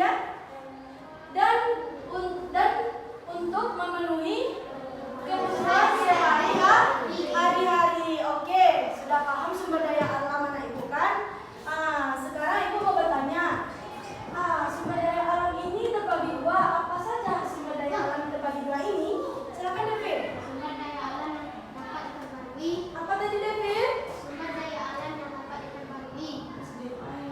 ya. Dan untuk memenuhi kebutuhan sehari-hari. Oke, sudah paham sumber daya alam anak ibu kan? Sekarang ibu mau bertanya. Sumber daya alam ini terbagi dua. Apa saja sumber daya alam yang terbagi dua ini? Silakan Devin. Sumber daya alam yang dapat diperbarui. Apa tadi Devin? Sumber daya alam yang dapat diperbarui. Dapat diperbarui.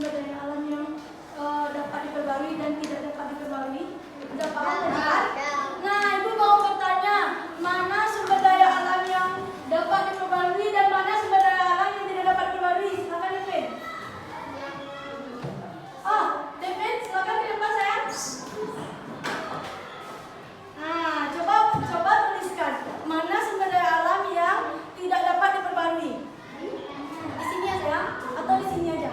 sumber daya alam yang dapat diperbarui dan tidak dapat diperbarui? Udah paham tadi kan? Nah, Ibu mau bertanya, mana sumber daya alam yang dapat diperbarui dan mana sumber daya alam yang tidak dapat diperbarui? Silakan Devin. Devin, silakan ke depan sayang. Nah, coba tuliskan mana sumber daya alam yang tidak dapat diperbarui. Di sini ya sayang, atau di sini aja?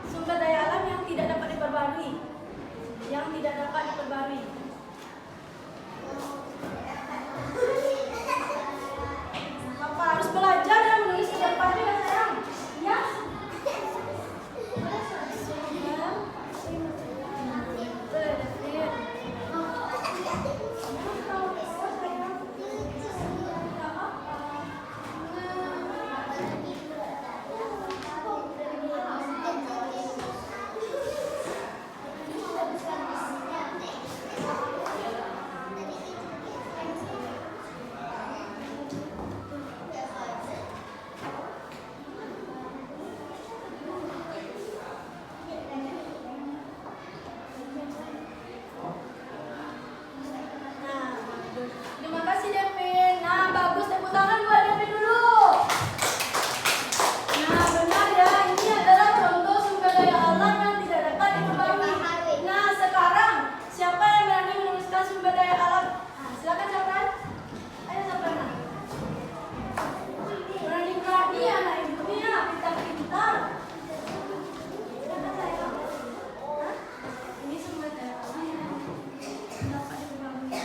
Sumber daya alam yang tidak dapat diperbarui. Yang tidak dapat diperbarui. Papa harus belajar dan menulis ke depannya ya sayang. Ya. Terima kasih Devin. Nah, bagus, tepuk tangan buat Devin dulu. Nah, benar ya, ini adalah contoh sumber daya alam yang tidak dapat diperbarui. Nah, sekarang siapa yang berani menuliskan sumber daya alam? Nah, silakan silakan. Ayo silakan. Berani-berani anak ibu nih ya, pintar-pintar. Silakan sayang. Hah? Ini sumber daya alam yang dapat diperbarui.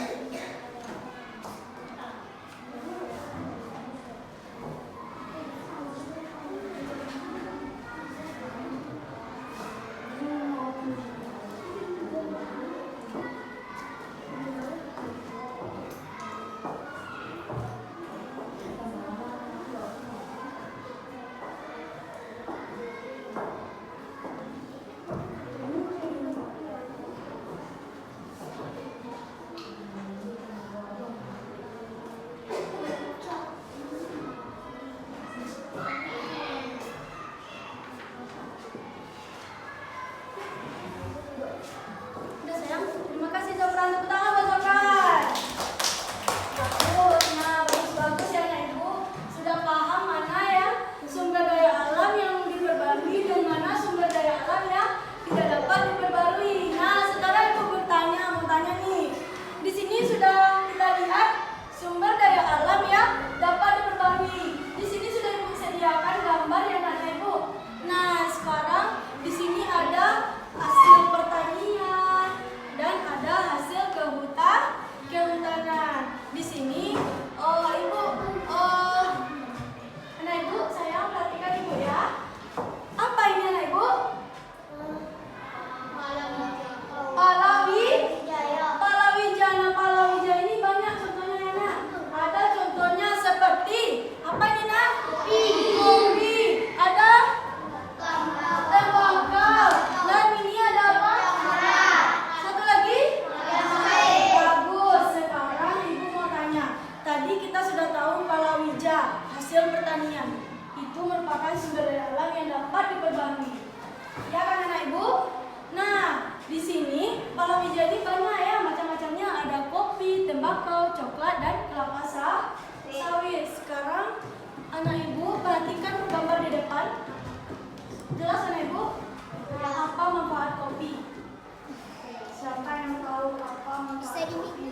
Udah sayang, terima kasih Zafran. Tepuk tangan buat Zafran. Bagus, nah bagus-bagus ya anak ibu. Sudah paham mana ya sumber daya alam yang diperbarui dan mana sumber daya alam yang tidak dapat diperbarui. Nah sekarang ibu mau tanya nih. Di sini sudah kita lihat sumber daya alam yang dapat diperbarui. Di sini sudah ibu sediakan gambar ya anak ibu. Nah sekarang di sini ada hasil pertanian dan ada hasil kehutanan. Di sini, anak ibu, saya perhatikan ibu ya. Apa ini anak ibu? Palawijana. Palawija ini banyak contohnya ya nak. Ada contohnya seperti apa ini nak? Kopi. Ada tembakau. Dan ini ada apa? Satu lagi? Bagus. Sekarang ibu mau tanya. Tadi kita sudah tahu palawija, hasil pertanian. Itu merupakan sumber daya alam yang dapat diperbarui. Ya kan anak ibu? Nah, di sini palawija ini banyak ya macam-macamnya. Ada kopi, tembakau, coklat, dan kelapa sawit. Sekarang anak ibu perhatikan gambar di depan. Jelas anak ibu? Apa manfaat kopi? Siapa yang tahu apa manfaat kopi?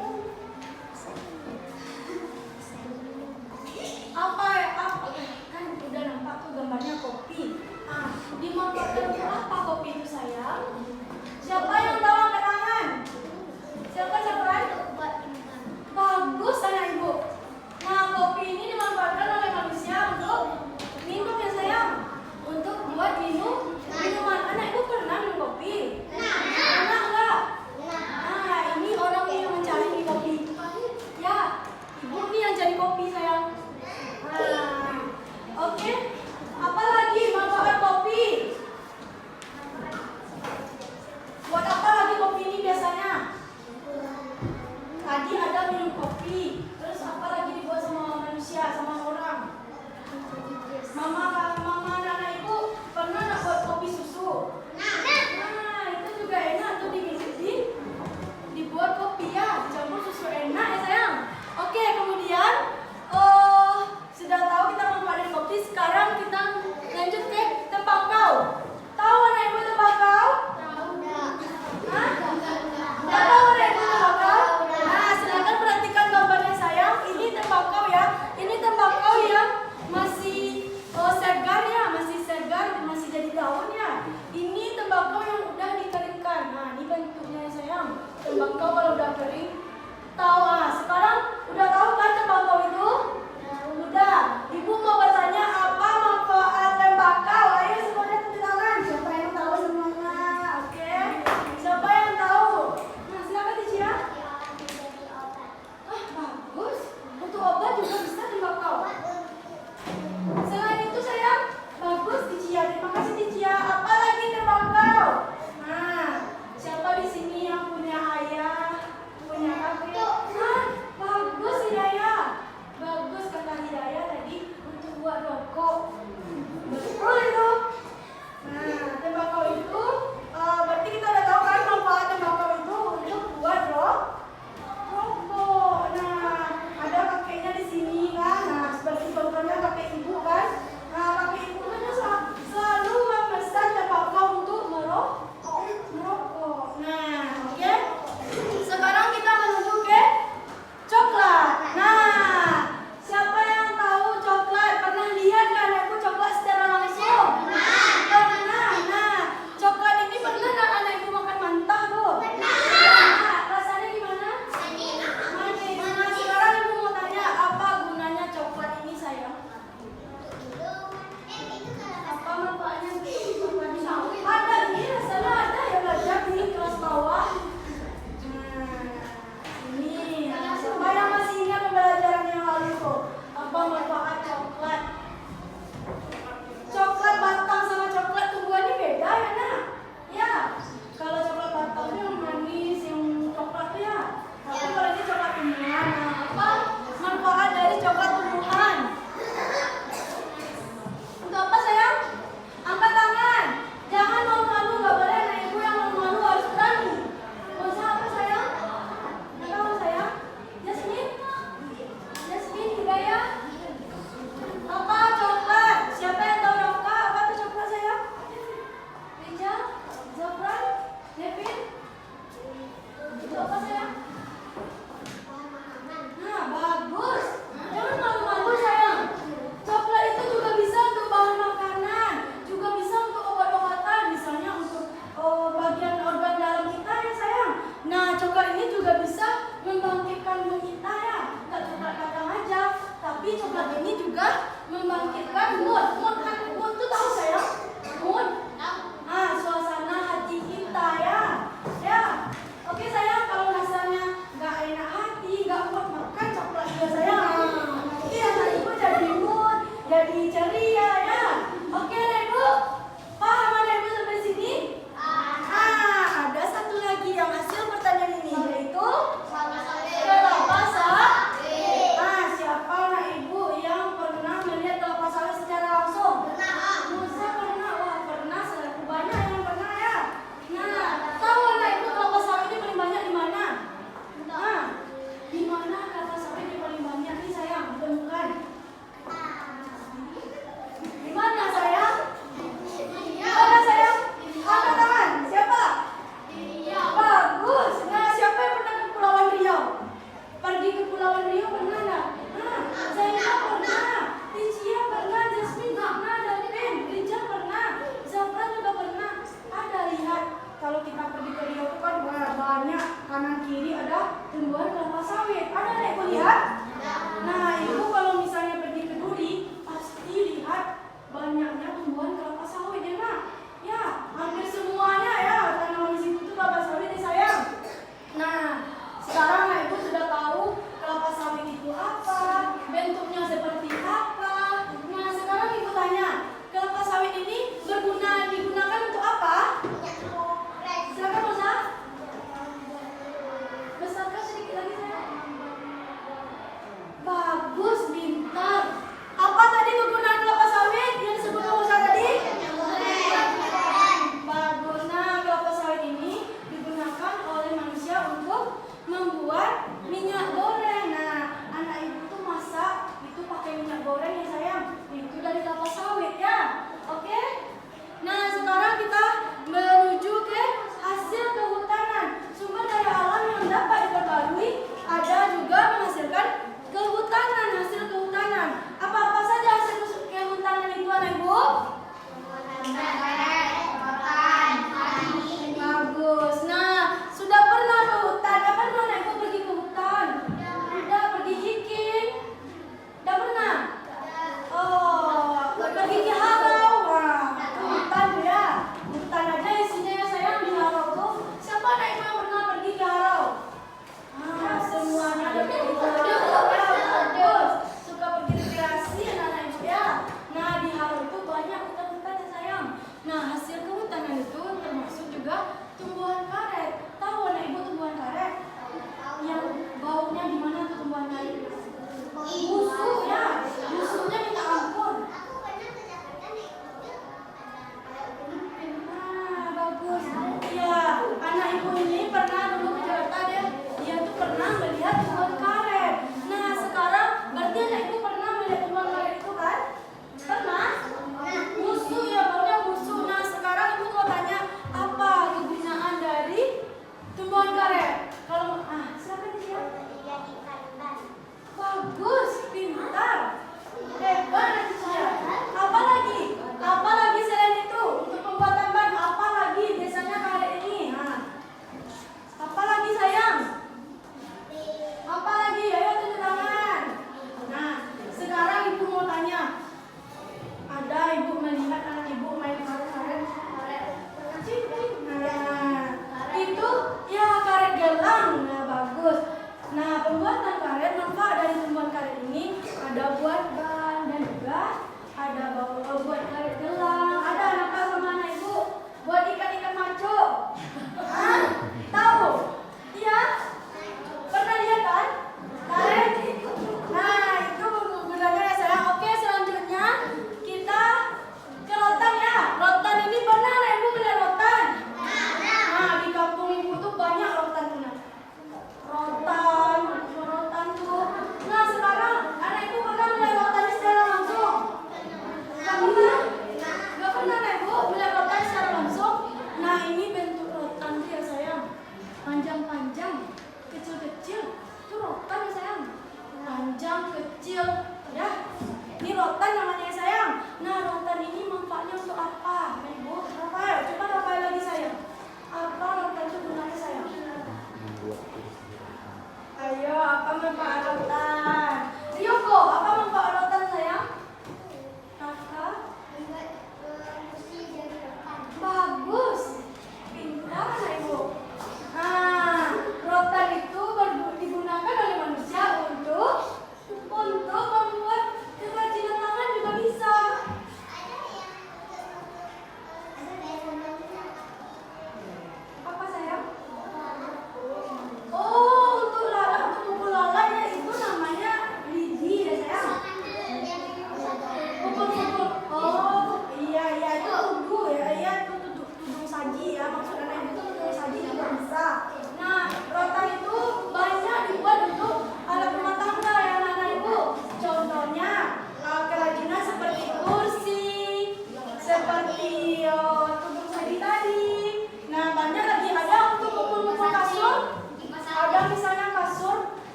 Kan udah nampak tuh gambarnya kopi. Dimanfaatkan untuk apa kopi itu sayang? Siapa yang tahu angkat tangan? Siapa? Bagus anak ibu. Nah kopi ini dimanfaatkan oleh manusia untuk minum ya sayang. Untuk buat minuman. Anak ibu pernah minum kopi? Pernah enggak? Nah ini orang yang mencari kopi. Ya, ibu ini yang cari kopi sayang. Oke. Apalagi manfaat kopi? tembakau yang udah dikeringkan. Nah, ini bentuknya sayang. Tembakau kalau udah kering, tahu sekarang udah tahu kan tembakau itu? Udah. Ibu mau bertanya apa manfaat tembakau? Ayo semuanya tepuk tangan. Siapa yang tahu semuanya? Oke. Siapa yang tahu? Nah, silakan Ticia. Bagus. Untuk obat juga bisa tembakau. Selain itu sayang, bagus Ticia. Terima kasih Ticia. Apa lagi tembakau? Nah, siapa di sini yang punya ayah, punya kakek? Bagus ya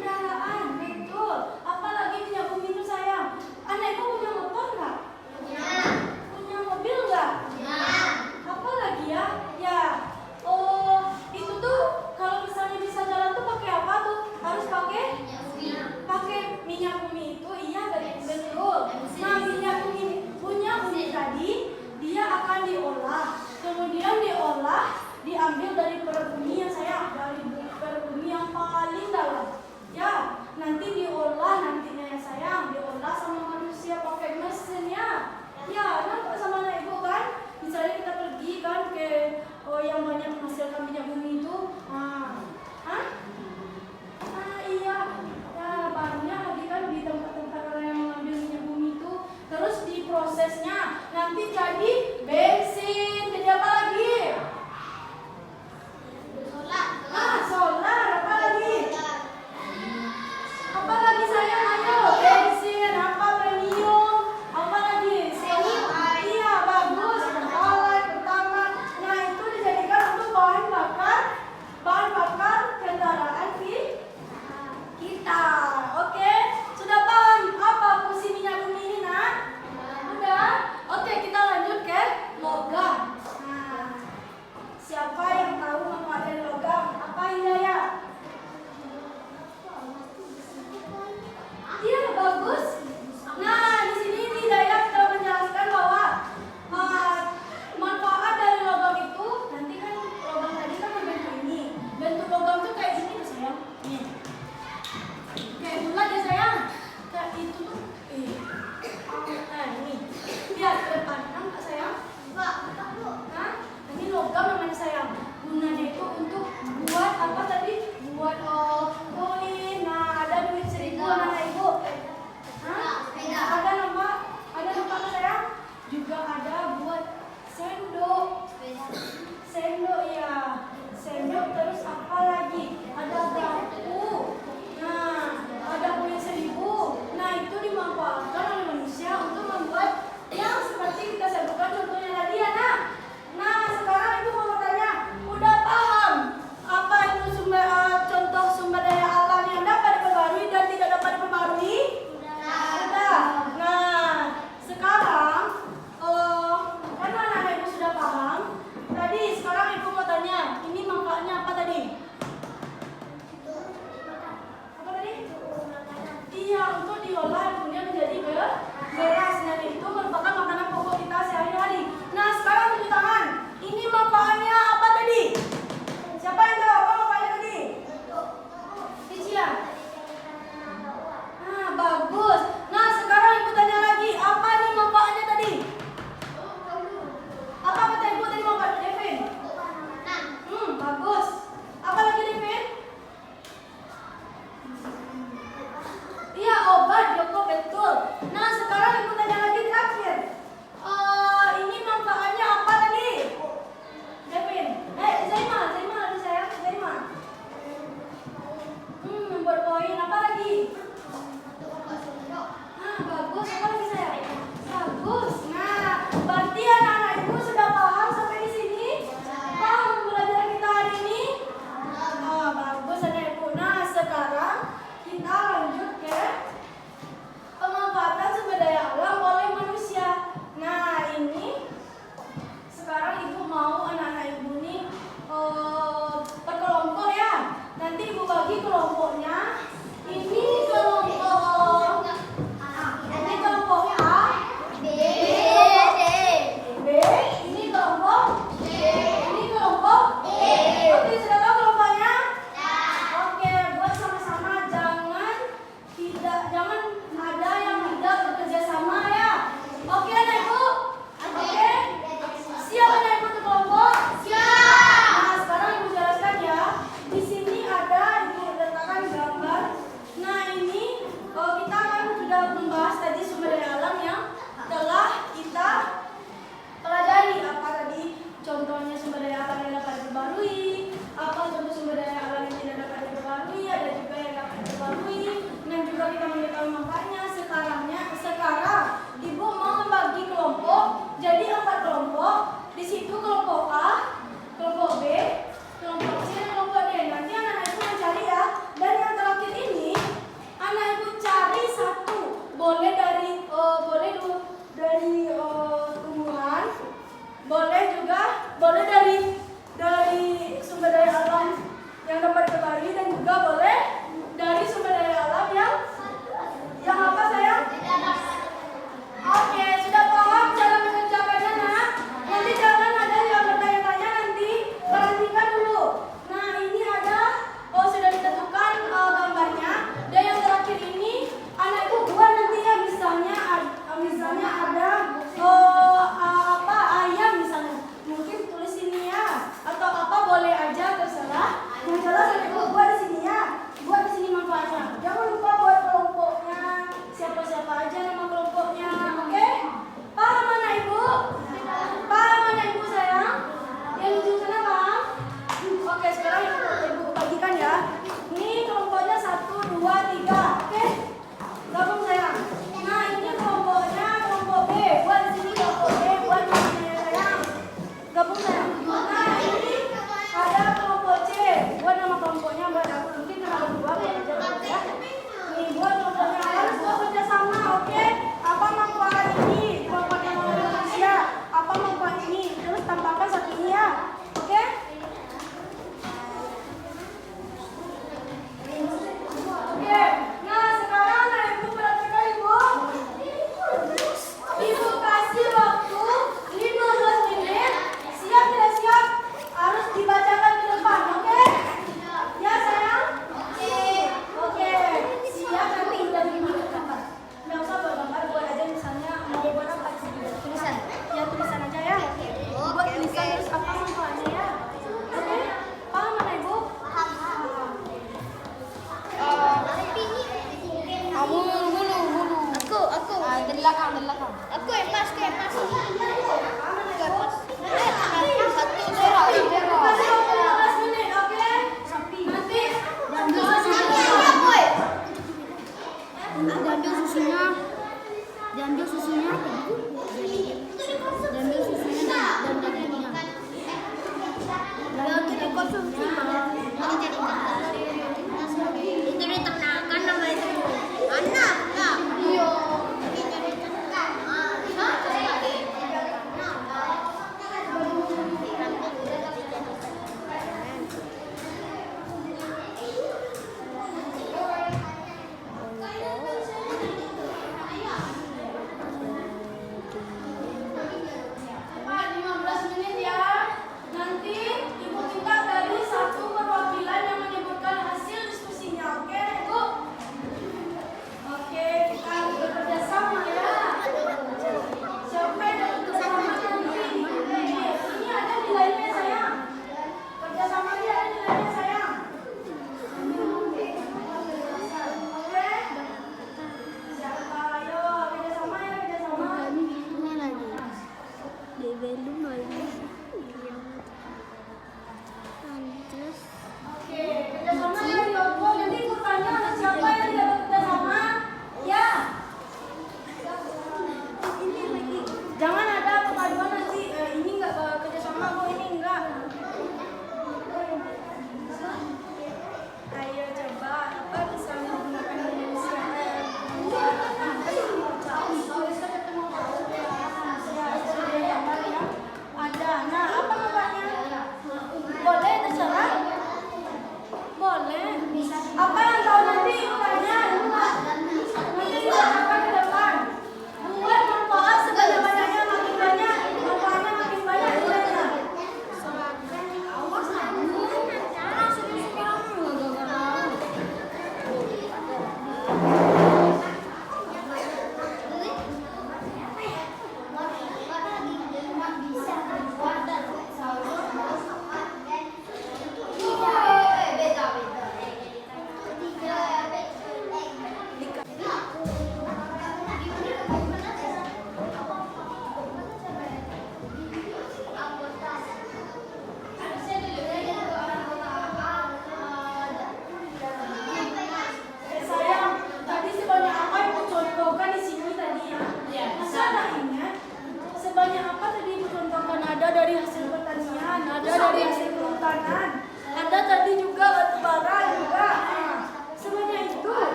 kendaraan, betul. Apalagi minyak bumi itu sayang. Anak ibu punya motor nggak? Punya mobil nggak? Apalagi ya? Ya. Oh, itu tuh kalau misalnya bisa jalan tuh pakai apa tuh? Harus pakai minyak bumi itu, iya betul. Nah, minyak bumi tadi dia akan diolah, kemudian diambil dari perut bumi yang dari perut bumi yang paling dalam. Ya, nanti nantinya ya sayang, diolah sama manusia pakai mesinnya. Ya, nampak sama anak ibu kan? Misalnya kita pergi kan ke yang banyak menghasilkan minyak bumi itu, iya, ya banyak lagi kan di tempat-tempat orang yang mengambil minyak bumi itu, terus diprosesnya nanti jadi bensin, jadi apa lagi? Solar, apa lagi? Apa lagi sayang? Ayo, bensin, apa premium, apa lagi? Iya, bagus, pertalite, pertamax. Nah, itu dijadikan untuk bahan bakar kendaraan kita. Oke, sudah paham apa fungsi minyak bumi ini, nak? Udah? Oke, kita lanjut ke logam. Nah, siapa yang tahu manfaat dari logam? Apa Hidayah? Iya, bagus. Nah, di sini Hidayah telah menjelaskan bahwa manfaat dari logam itu, nanti kan logam tadi kan berbentuk ini. Bentuk logam tuh kayak gini tuh sayang. Nih. Kayak bulat ya sayang. Kayak itu tuh. Nah, ini. Lihat ke depan, nampak sayang? Nah, ini logam namanya sayang. Gunanya itu untuk buat apa tadi? Buat koin. Nah, ada duit 1.000 anak ibu. Ada nampak nggak sayang? Juga ada buat sendok. Sendok ya. Sendok terus apa lagi? Ada garpu. Nah, ada koin 1.000. Nah, itu dimanfaatkan oleh manusia untuk membuat yang seperti kita sebutkan contohnya tadi ya, nak. Nah, sekarang ibu mau bertanya, udah paham apa itu contoh sumber daya alam yang dapat diperbarui dan tidak dapat diperbarui? Sudah. Nah, sekarang karena anak ibu sudah paham, tadi sekarang ibu mau tanya, ini manfaatnya apa tadi? Apa tadi? Iya, untuk diolah kemudian menjadi beras, dan itu merupakan makanan pokok kita sehari-hari. Nah, sekarang tunjuk tangan. Ini manfaatnya apa tadi? Siapa yang tahu apa manfaatnya tadi? Cicia. Nah, bagus. Nah, sekarang ibu tanya lagi, apa nih manfaatnya tadi? Apa kata ibu tadi manfaatnya, Devin? Bagus. Apa lagi, Devin? Iya, obat, Joko, betul. Nah, sekarang ibu tanya lagi terakhir. Ini manfaatnya apa tadi? Devin. Zaima lagi sayang, Zaima. Membuat koin, apa lagi? Bagus, apa lagi sayang? Bagus. Nah, berarti anak-anak ibu sudah paham sampai di sini? Paham belajar kita hari ini? Bagus anak ibu. Nah, sekarang kita lanjut ke pemanfaatan sumber daya alam oleh manusia. Nah, ini sekarang ibu mau anak-anak ibu nih berkelompok ya. Nanti ibu bagi kelompoknya. Ini kelompok A, B, ini kelompok ini kelompok Oke, sudah tahu kelompoknya? Oke, buat sama-sama jangan ada yang tidak bekerja sama ya. Oke, anak ibu? Oke? Siap anak ibu untuk kelompok? Siap. Nah, sekarang ibu jelaskan ya. Di sini ada ibu letakkan gambar. Nah, ini kita kan sudah membahas tadi sumber daya alam yang telah kita pelajari. Apa tadi contohnya sumber daya alam yang dapat diperbarui, apa contoh sumber daya alam yang tidak dapat diperbarui, ada juga yang dapat diperbarui, dan juga kita mengetahui manfaatnya. Sekarang ibu mau membagi kelompok jadi 4 kelompok. Di situ kelompok A, kelompok B, kelompok C, dan kelompok D. Nanti anak-anak itu mencari ya. Dan yang terakhir ini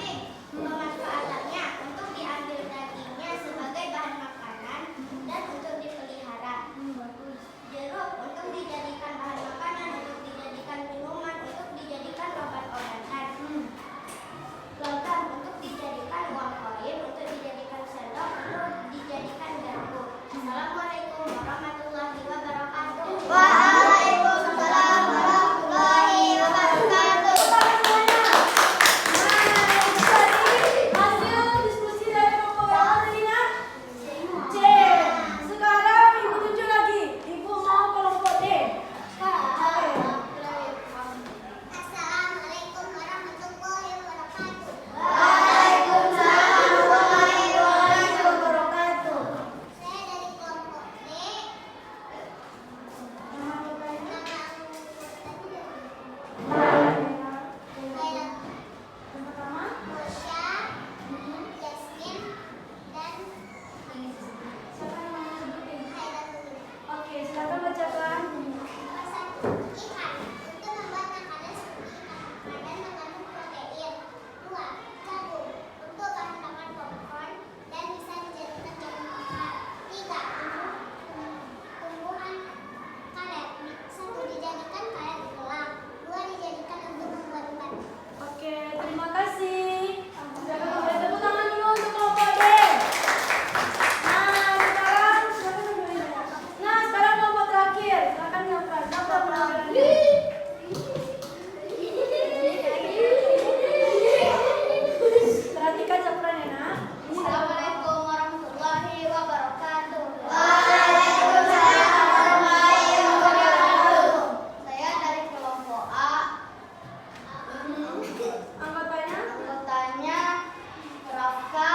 kambing. Pemanfaatannya untuk diambil dagingnya sebagai bahan makanan dan untuk dipelihara. Jeruk untuk dijadikan bahan makanan, untuk dijadikan minuman, untuk dijadikan obat-obatan. Logam untuk dijadikan uang koin, untuk dijadikan sendok, untuk dijadikan garpu. Assalamualaikum warahmatullahi wabarakatuh. Waalaikumsalam warahmatullahi wabarakatuh. Hasil diskusi dari kelompok yang A tadi nak? C. Sekarang ibu tunjuk lagi. Ibu mau kelompok D. Assalamualaikum warahmatullahi wabarakatuh. Waalaikumsalam warahmatullahi wabarakatuh. Saya dari kelompok D. Nama bapaknya? Saya Yang pertama. Mosya, Yasmin, dan Siapa yang mau sebutin? Hairatul. Oke, silakan bacakan. Nomor 1. Ikan. Untuk membuat makanan seperti ikan bakar dan mengandung protein. 2. Jagung. Untuk bahan bakar popcorn dan bisa dijadikan jagung bakar. 3. Tumbuhan karet. 1. Dijadikan karet gelang. 2. Dijadikan untuk membuat ban. Oke, terima kasih. Silakan memberi tepuk tangan dulu untuk kelompok D. Sekarang kelompok terakhir. Silakan nyopran. Siapa penampilannya? Perhatikan campurannya, nak. Assalamualaikum warahmatullahi wabarakatuh. Waalaikumsalam warahmatullahi wabarakatuh. Saya dari kelompok A. Anggapannya? Anggotanya Rafka,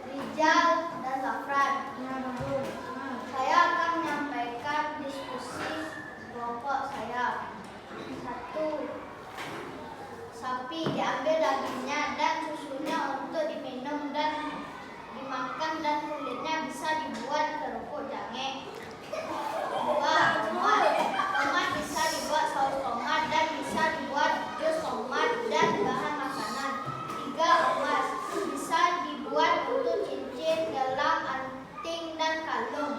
Rijal, dan Zafran. Ya, bagus. Saya akan menyampaikan diskusi kelompok saya. 1. Sapi diambil dagingnya dan susunya untuk diminum dan dimakan dan kulitnya bisa dibuat kerupuk jange. 2. Tomat. Tomat bisa dibuat saus tomat dan bisa dibuat jus tomat dan bahan makanan. 3. Emas bisa dibuat untuk cincin, gelang, anting, dan kalung.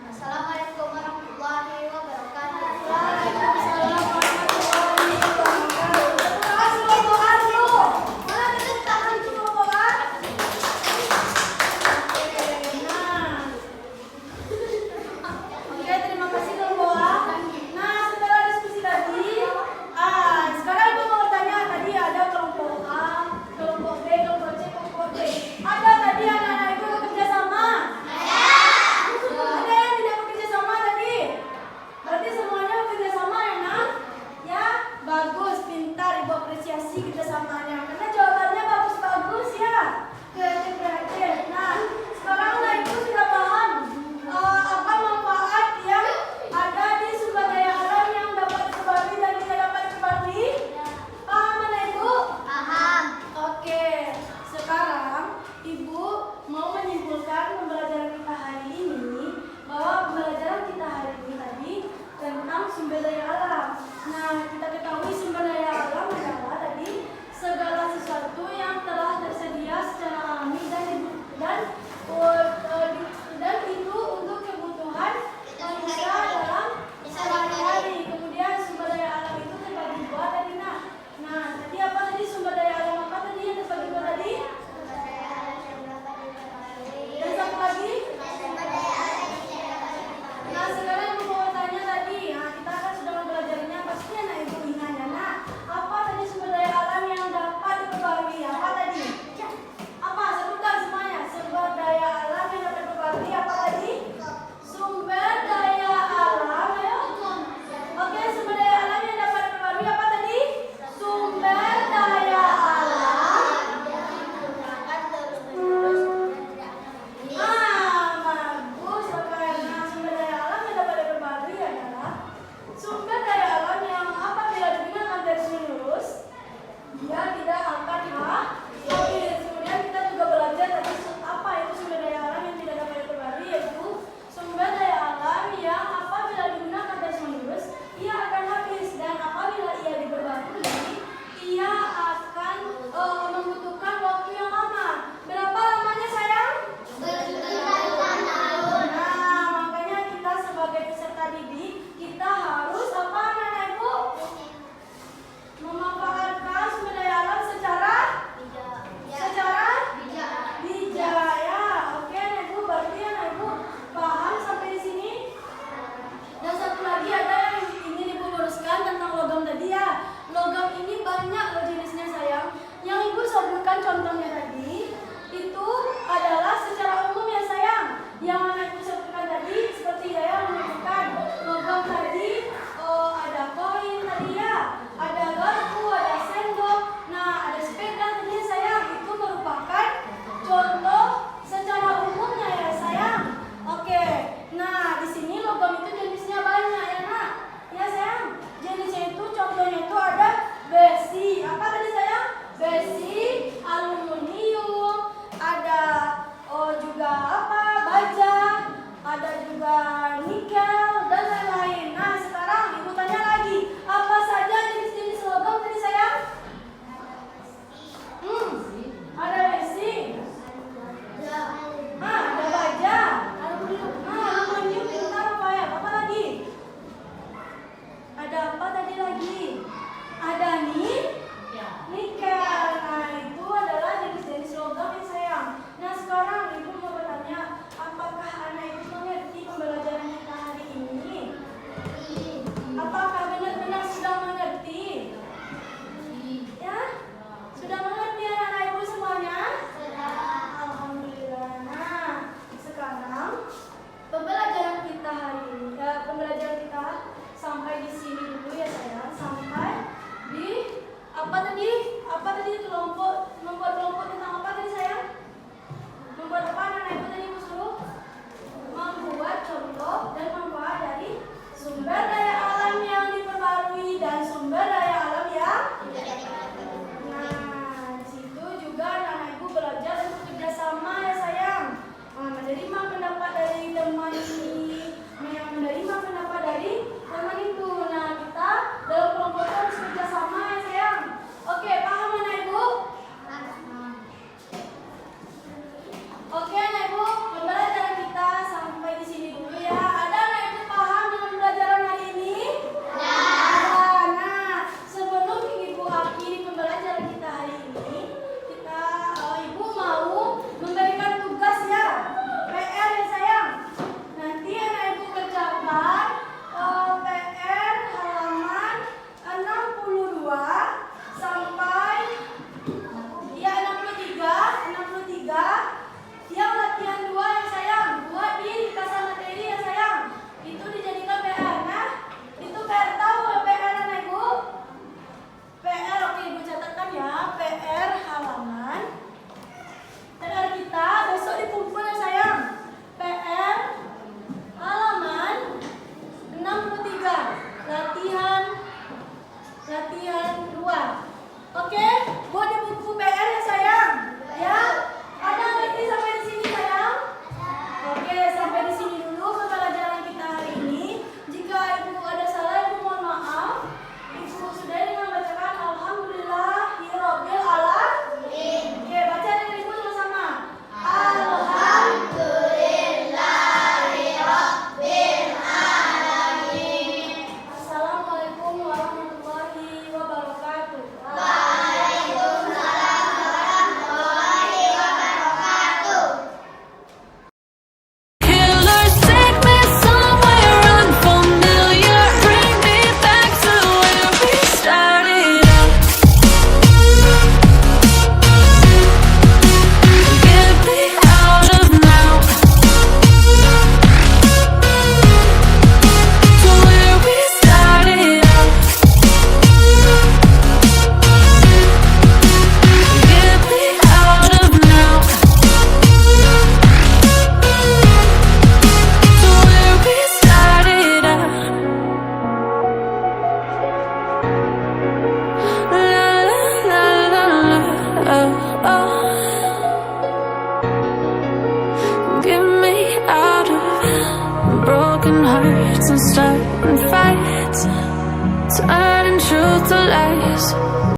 Assalamualaikum warahmatullahi wabarakatuh. Waalaikumsalam warahmatullahi wabarakatuh. Terima kasih kelompok A dulu. Mana tepuk tangan untuk kelompok A? Nah. to last.